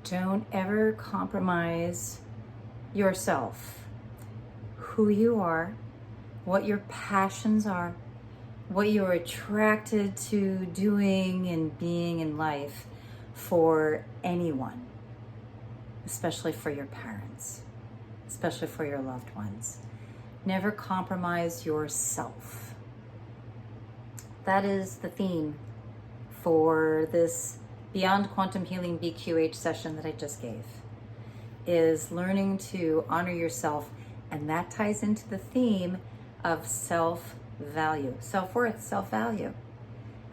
Don't ever compromise yourself, who you are, what your passions are, what you're attracted to doing and being in life for anyone, especially for your parents, especially for your loved ones. Never compromise yourself. That is the theme for this Beyond Quantum Healing BQH session that I just gave, is learning to honor yourself, and that ties into the theme of self-value, self-worth, self-value.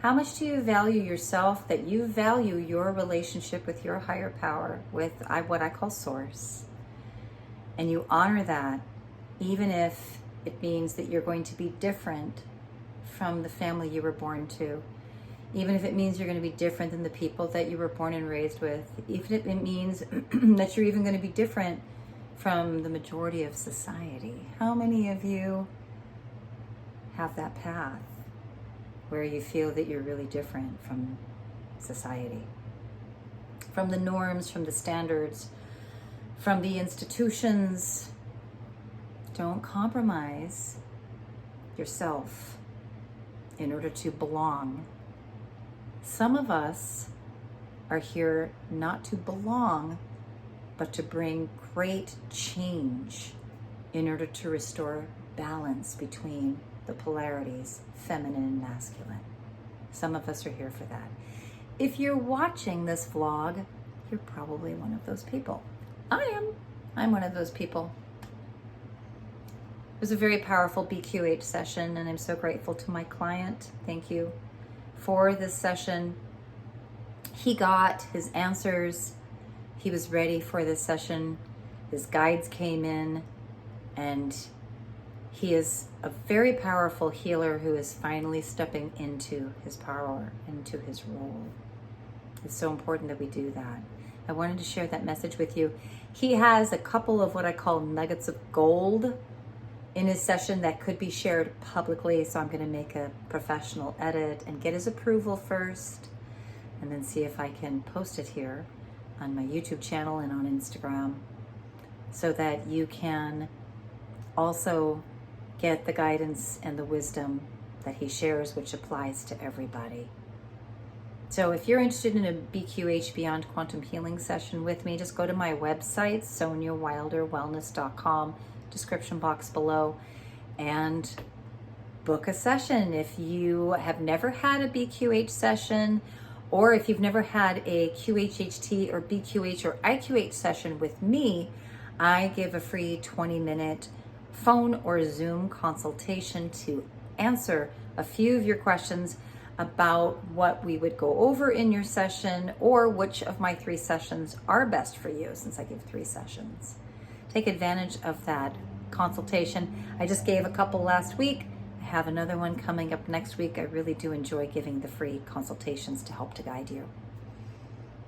How much do you value yourself, that you value your relationship with your higher power, with what I call source, and you honor that even if it means that you're going to be different from the family you were born to, even if it means you're going to be different than the people that you were born and raised with, even if it means that you're even going to be different from the majority of society. How many of you have that path where you feel that you're really different from society, from the norms, from the standards, from the institutions? Don't compromise yourself in order to belong. Some of us are here not to belong, but to bring great change in order to restore balance between the polarities, feminine and masculine. Some of us are here for that. If you're watching this vlog, you're probably one of those people. I'm one of those people. It was a very powerful BQH session, and I'm so grateful to my client. Thank you for this session. He got his answers. He was ready for this session. His guides came in, and he is a very powerful healer who is finally stepping into his power, into his role. It's so important that we do that. I wanted to share that message with you. He has a couple of what I call nuggets of gold in his session that could be shared publicly, so I'm going to make a professional edit and get his approval first, and then see if I can post it here on my YouTube channel and on Instagram, so that you can also get the guidance and the wisdom that he shares, which applies to everybody. So if you're interested in a BQH Beyond Quantum Healing session with me, just go to my website, sonyawilderwellness.com, description box below, and book a session. If you have never had a BQH session, or if you've never had a QHHT or BQH or IQH session with me, I give a free 20-minute phone or Zoom consultation to answer a few of your questions about what we would go over in your session, or which of my 3 sessions are best for you, since I give 3 sessions. Take advantage of that consultation. I just gave a couple last week. I have another one coming up next week. I really do enjoy giving the free consultations to help to guide you.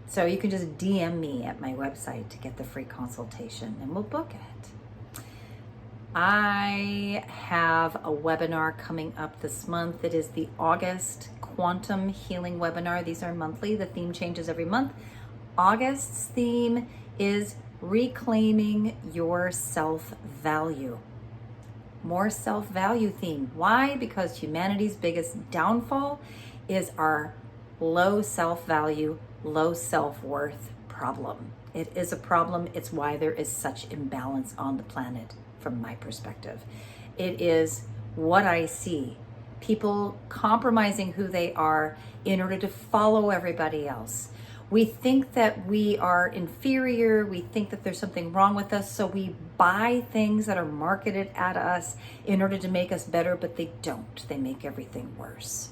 So you can just DM me at my website to get the free consultation, and we'll book it. I have a webinar coming up this month. It is the August Quantum Healing webinar. These are monthly. The theme changes every month. August's theme is reclaiming your self-value. More self-value theme. Why? Because humanity's biggest downfall is our low self-value, low self-worth problem. It is a problem. It's why there is such imbalance on the planet from my perspective. It is what I see. People compromising who they are in order to follow everybody else. We think that we are inferior. We think that there's something wrong with us. So we buy things that are marketed at us in order to make us better, but they don't. They make everything worse.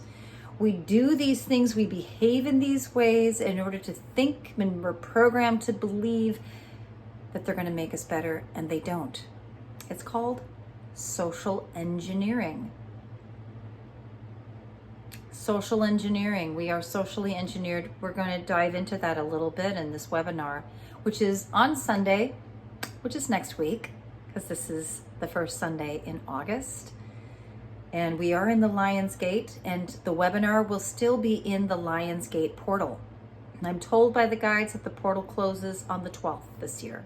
We do these things, we behave in these ways in order to think, and we're programmed to believe that they're going to make us better, and they don't. It's called social engineering. Social engineering. We are socially engineered. We're going to dive into that a little bit in this webinar, which is on Sunday, which is next week, because this is the first Sunday in August. And we are in the Lionsgate, and the webinar will still be in the Lionsgate portal. I'm told by the guides that the portal closes on the 12th this year.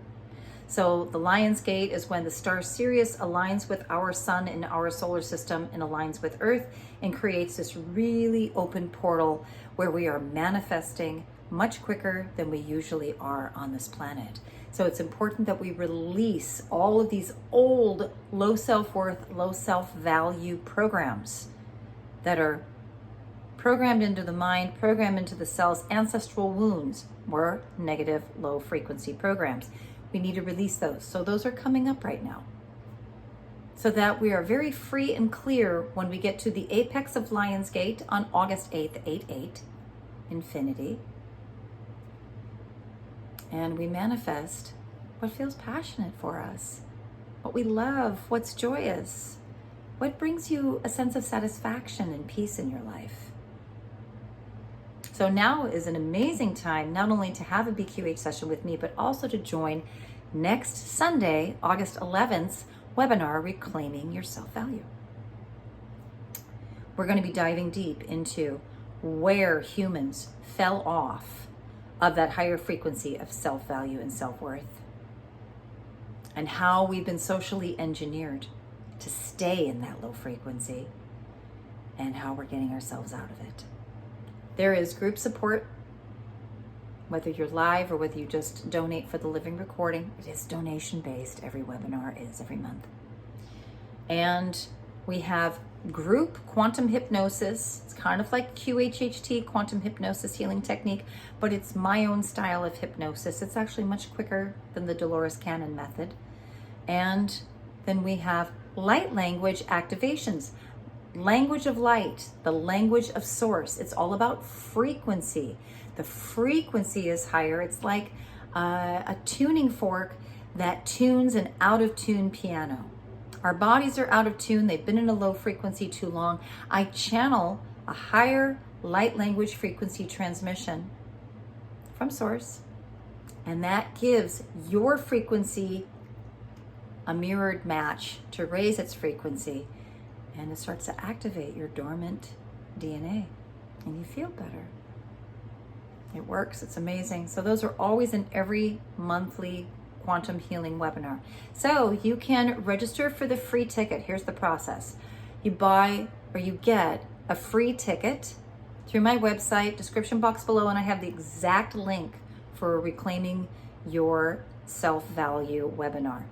So the Lion's Gate is when the star Sirius aligns with our sun in our solar system and aligns with Earth and creates this really open portal where we are manifesting much quicker than we usually are on this planet. So it's important that we release all of these old low self-worth, low self-value programs that are programmed into the mind, programmed into the cells, ancestral wounds, or negative low frequency programs. We need to release those. So those are coming up right now, so that we are very free and clear when we get to the apex of Lion's Gate on August 8th, 8/8, infinity. And we manifest what feels passionate for us, what we love, what's joyous, what brings you a sense of satisfaction and peace in your life. So now is an amazing time not only to have a BQH session with me, but also to join next Sunday, August 11th, webinar, Reclaiming Your Self-Value. We're going to be diving deep into where humans fell off of that higher frequency of self-value and self-worth, and how we've been socially engineered to stay in that low frequency, and how we're getting ourselves out of it. There is group support, whether you're live or whether you just donate for the living recording. It is donation based. Every webinar is every month. And we have group quantum hypnosis. It's kind of like QHHT, quantum hypnosis healing technique, but it's my own style of hypnosis. It's actually much quicker than the Dolores Cannon method. And then we have light language activations. Language of light, the language of source. It's all about frequency. The frequency is higher. It's like a tuning fork that tunes an out of tune piano. Our bodies are out of tune. They've been in a low frequency too long. I channel a higher light language frequency transmission from source, and that gives your frequency a mirrored match to raise its frequency. And it starts to activate your dormant DNA, and you feel better. It works. It's amazing. So those are always in every monthly quantum healing webinar. So you can register for the free ticket. Here's the process. You buy or you get a free ticket through my website, description box below, and I have the exact link for Reclaiming Your Self-Value webinar.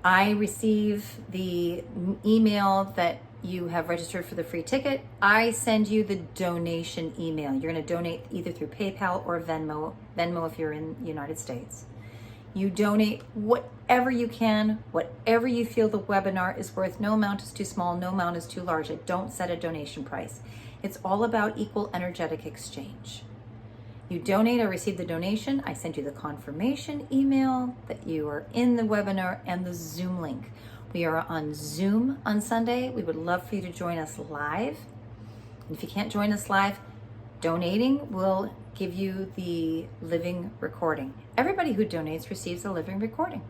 I receive the email that you have registered for the free ticket. I send you the donation email. You're going to donate either through PayPal or Venmo if you're in the United States. You donate whatever you can, whatever you feel the webinar is worth. No amount is too small, no amount is too large. I don't set a donation price. It's all about equal energetic exchange. You donate or receive the donation, I send you the confirmation email that you are in the webinar and the Zoom link. We are on Zoom on Sunday. We would love for you to join us live. And if you can't join us live, donating will give you the living recording. Everybody who donates receives a living recording.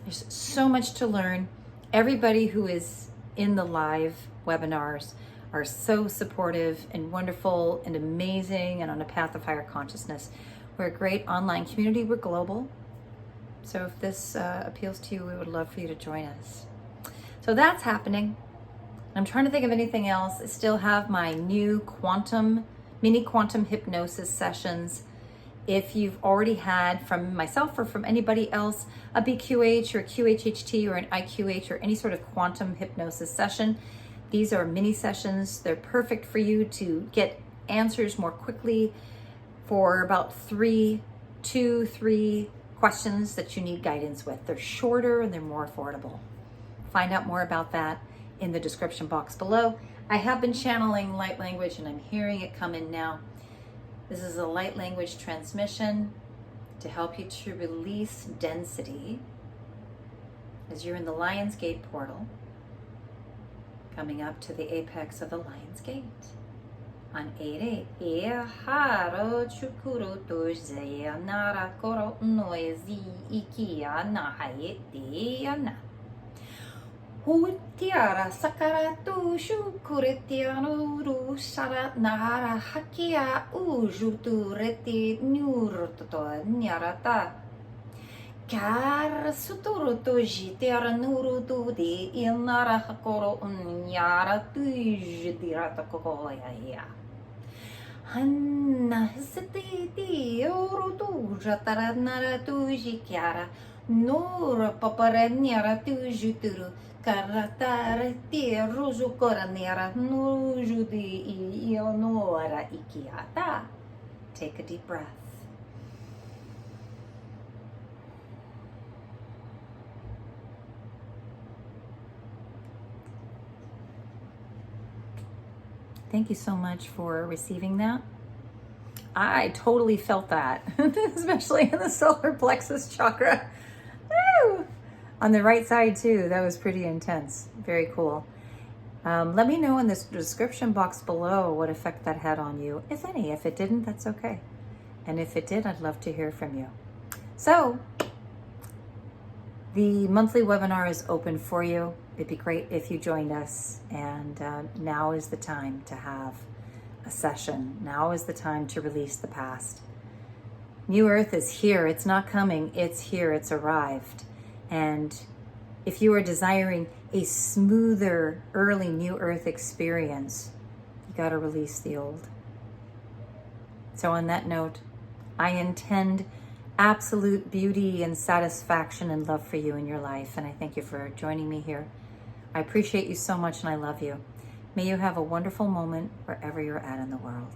There's so much to learn. Everybody who is in the live webinars are so supportive and wonderful and amazing and on a path of higher consciousness. We're a great online community. We're global. So if this appeals to you, we would love for you to join us. So that's happening. I'm trying to think of anything else. I still have my new mini quantum hypnosis sessions. If you've already had from myself or from anybody else a BQH or a QHHT or an IQH or any sort of quantum hypnosis session, these are mini sessions. They're perfect for you to get answers more quickly for about 3 questions that you need guidance with. They're shorter and they're more affordable. Find out more about that in the description box below. I have been channeling light language and I'm hearing it come in now. This is a light language transmission to help you to release density as you're in the Lion's Gate portal, coming up to the apex of the Lion's Gate on 8/8. Hutiara sakaratu shukuretiano ru sara nahara hakia ujutu reti nyurto nyarata. Kar suturutu jitiara nurutu di inara hakoro unyara tujidirata kokoya. Hanna siti urutu jatara nara tujikiara. Nur paparaniara tujuturu. Karatarati ruzukoranera nujudi ionora ikiata. Take a deep breath. Thank you so much for receiving that. I totally felt that, especially in the solar plexus chakra. Woo! On the right side too, that was pretty intense. Very cool. Let me know in the description box below what effect that had on you, if any. If it didn't, that's okay. And if it did, I'd love to hear from you. So, the monthly webinar is open for you. It'd be great if you joined us. And now is the time to have a session. Now is the time to release the past. New Earth is here. It's not coming. It's here. It's arrived. And if you are desiring a smoother, early New Earth experience, you got to release the old. So on that note, I intend absolute beauty and satisfaction and love for you in your life. And I thank you for joining me here. I appreciate you so much and I love you. May you have a wonderful moment wherever you're at in the world.